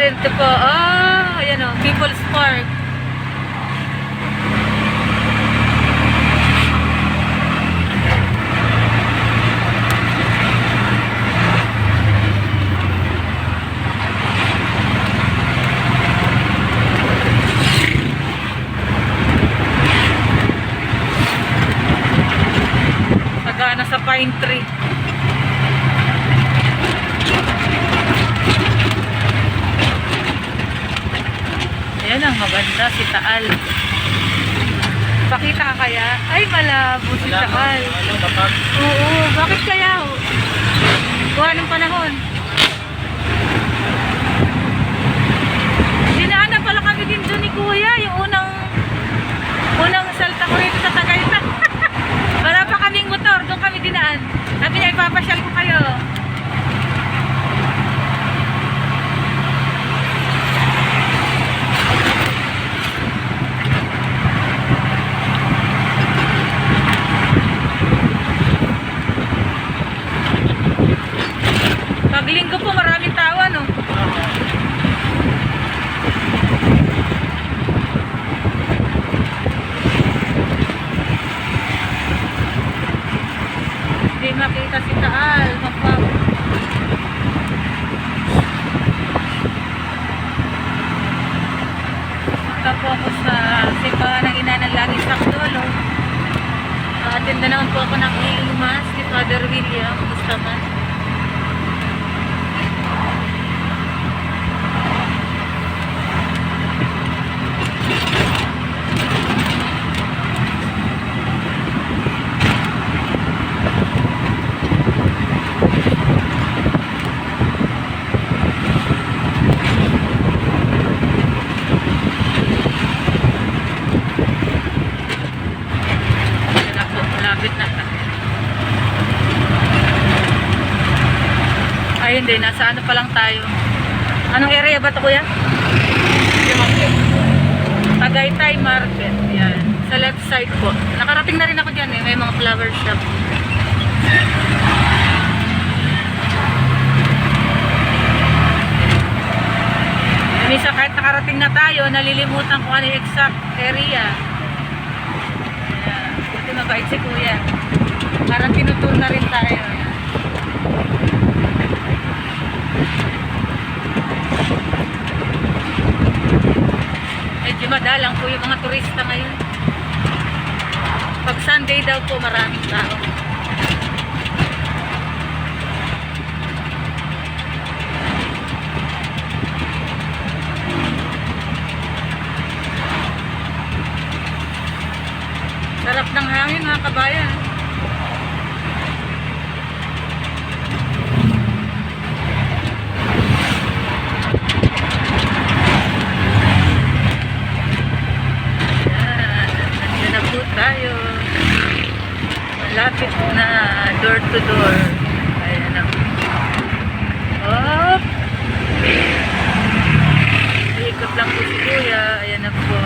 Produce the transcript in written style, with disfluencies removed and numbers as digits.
rin ito po. Oh, ayan o. People's Park. Sagana sa pine tree. Ayan ang maganda, si Taal. Pakita ka kaya? Ay, malabo si Taal. Oo, bakit kaya? Buwan ng panahon. Dinaanan pala kami din doon ni Kuya, yung unang salta ko rito sa Tagaytay. Wala pa kaming motor, doon kami dinaan. Sabi niya, ipapasyal ko kayo. Paglinggo po, maraming tao, no? Hindi makita si Taal. Punta po ako sa simbahan ng Ina ng Langit sa Dulo. Attend na naman po ako ng healing mass ni Father William Mustaman. Ayun din, nasa ano pa lang tayo. Anong area ba ito, Kuya? Tagaytay Market. Yan. Sa left side po. Nakarating na rin ako dyan eh. May mga flower shop. Minsan kahit nakarating na tayo, nalilimutan ko ano yung exact area. Ayan. Buti mabait si Kuya. Parang tinutur na rin tayo. Medyo madalang po yung mga turista ngayon. Pag Sunday daw po, maraming tao. Sarap ng hangin, mga kabayan. Tayo malapit na door to door. Ayan na. Hop! Ikot lang po si Kuya. Ayan na po.